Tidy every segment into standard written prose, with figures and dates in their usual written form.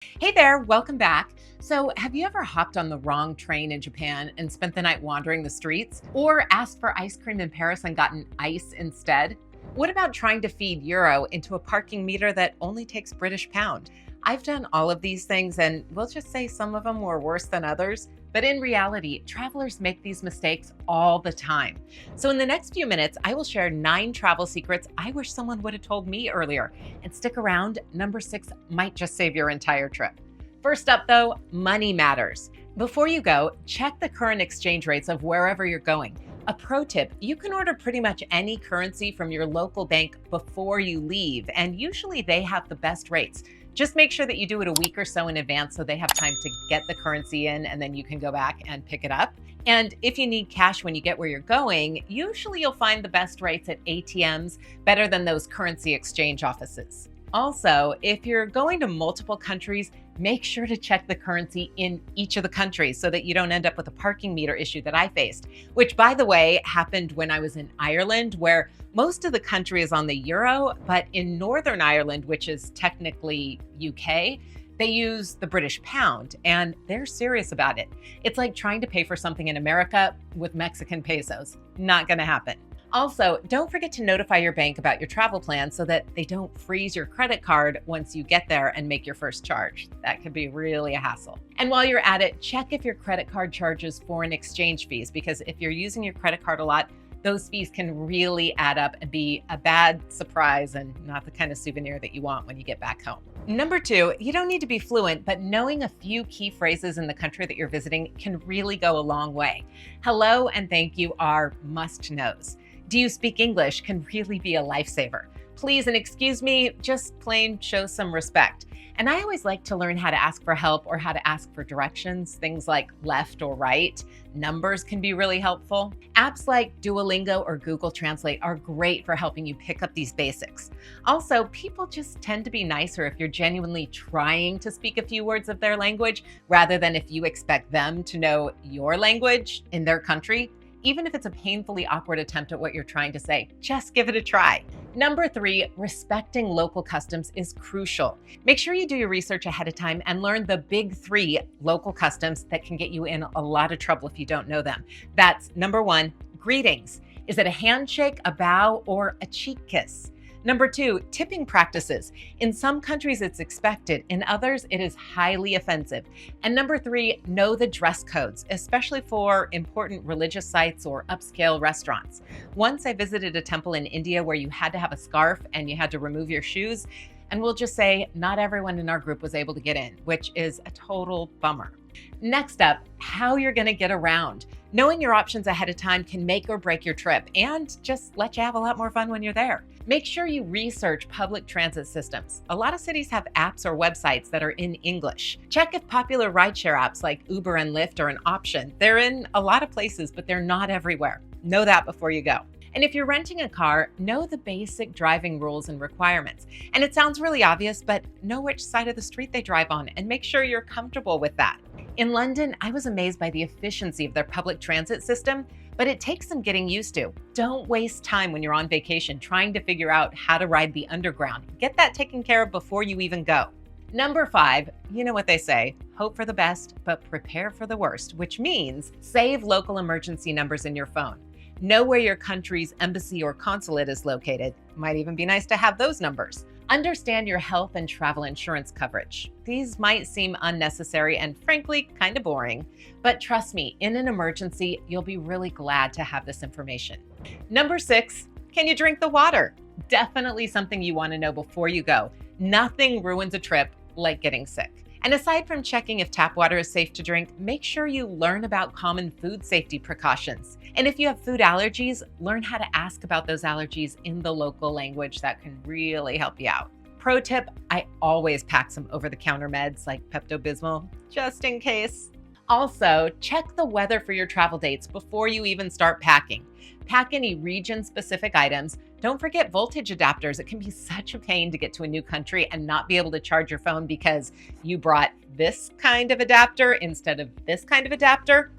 Hey there, welcome back. So, have you ever hopped on the wrong train in Japan and spent the night wandering the streets? Or asked for ice cream in Paris and gotten ice instead? What about trying to feed euro into a parking meter that only takes British pound? I've done all of these things, and we'll just say some of them were worse than others. But in reality, travelers make these mistakes all the time. So, in the next few minutes, I will share 9 travel secrets I wish someone would have told me earlier. And stick around, number 6 might just save your entire trip. First up, though, money matters. Before you go, check the current exchange rates of wherever you're going. A pro tip, you can order pretty much any currency from your local bank before you leave, and usually they have the best rates. Just make sure that you do it a week or so in advance so they have time to get the currency in and then you can go back and pick it up. And if you need cash when you get where you're going, usually you'll find the best rates at ATMs, better than those currency exchange offices. Also, if you're going to multiple countries, make sure to check the currency in each of the countries so that you don't end up with a parking meter issue that I faced, which, by the way, happened when I was in Ireland, where most of the country is on the euro, but in Northern Ireland, which is technically UK, they use the British pound, and they're serious about it. It's like trying to pay for something in America with Mexican pesos. Not going to happen. Also, don't forget to notify your bank about your travel plan so that they don't freeze your credit card once you get there and make your first charge. That could be really a hassle. And while you're at it, check if your credit card charges foreign exchange fees, because if you're using your credit card a lot, those fees can really add up and be a bad surprise and not the kind of souvenir that you want when you get back home. Number 2, you don't need to be fluent, but knowing a few key phrases in the country that you're visiting can really go a long way. Hello and thank you are must-knows. Do you speak English can really be a lifesaver. Please and excuse me, just plain show some respect. And I always like to learn how to ask for help or how to ask for directions, things like left or right. Numbers can be really helpful. Apps like Duolingo or Google Translate are great for helping you pick up these basics. Also, people just tend to be nicer if you're genuinely trying to speak a few words of their language, rather than if you expect them to know your language in their country. Even if it's a painfully awkward attempt at what you're trying to say, just give it a try. Number 3, respecting local customs is crucial. Make sure you do your research ahead of time and learn the big 3 local customs that can get you in a lot of trouble if you don't know them. That's number 1, greetings. Is it a handshake, a bow, or a cheek kiss? Number 2, tipping practices. In some countries, it's expected. In others, it is highly offensive. And number 3, know the dress codes, especially for important religious sites or upscale restaurants. Once I visited a temple in India where you had to have a scarf and you had to remove your shoes. And we'll just say not everyone in our group was able to get in, which is a total bummer. Next up, how you're going to get around. Knowing your options ahead of time can make or break your trip and just let you have a lot more fun when you're there. Make sure you research public transit systems. A lot of cities have apps or websites that are in English. Check if popular rideshare apps like Uber and Lyft are an option. They're in a lot of places, but they're not everywhere. Know that before you go. And if you're renting a car, know the basic driving rules and requirements. And it sounds really obvious, but know which side of the street they drive on and make sure you're comfortable with that. In London, I was amazed by the efficiency of their public transit system, but it takes some getting used to. Don't waste time when you're on vacation trying to figure out how to ride the underground. Get that taken care of before you even go. Number 5, you know what they say, hope for the best, but prepare for the worst, which means save local emergency numbers in your phone. Know where your country's embassy or consulate is located. Might even be nice to have those numbers. Understand your health and travel insurance coverage. These might seem unnecessary and frankly kind of boring, but trust me, in an emergency, you'll be really glad to have this information. Number 6, can you drink the water? Definitely something you want to know before you go. Nothing ruins a trip like getting sick. And aside from checking if tap water is safe to drink, make sure you learn about common food safety precautions. And if you have food allergies, learn how to ask about those allergies in the local language. That can really help you out. Pro tip, I always pack some over-the-counter meds like Pepto-Bismol, just in case. Also, check the weather for your travel dates before you even start packing. Pack any region-specific items. Don't forget voltage adapters. It can be such a pain to get to a new country and not be able to charge your phone because you brought this kind of adapter instead of this kind of adapter.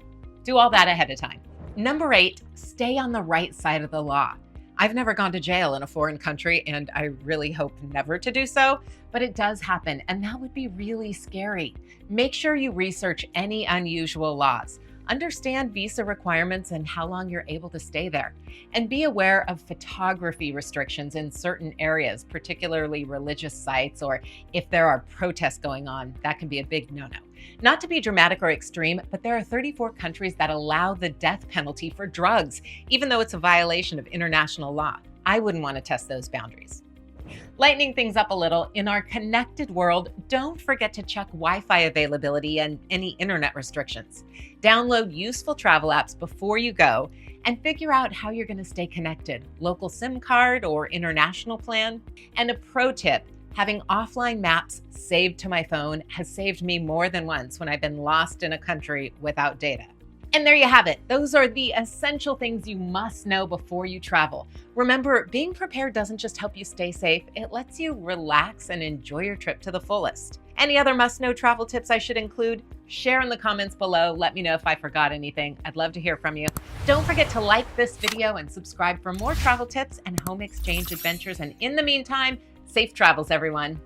Do all that ahead of time. Number 8, stay on the right side of the law. I've never gone to jail in a foreign country, and I really hope never to do so, but it does happen, and that would be really scary. Make sure you research any unusual laws. Understand visa requirements and how long you're able to stay there. And be aware of photography restrictions in certain areas, particularly religious sites, or if there are protests going on, that can be a big no-no. Not to be dramatic or extreme, but there are 34 countries that allow the death penalty for drugs, even though it's a violation of international law. I wouldn't want to test those boundaries. Lightening things up a little, in our connected world, don't forget to check Wi-Fi availability and any internet restrictions. Download useful travel apps before you go and figure out how you're going to stay connected. Local SIM card or international plan. And a pro tip, having offline maps saved to my phone has saved me more than once when I've been lost in a country without data. And there you have it. Those are the essential things you must know before you travel. Remember, being prepared doesn't just help you stay safe, it lets you relax and enjoy your trip to the fullest. Any other must-know travel tips I should include? Share in the comments below. Let me know if I forgot anything. I'd love to hear from you. Don't forget to like this video and subscribe for more travel tips and home exchange adventures. And in the meantime, safe travels, everyone.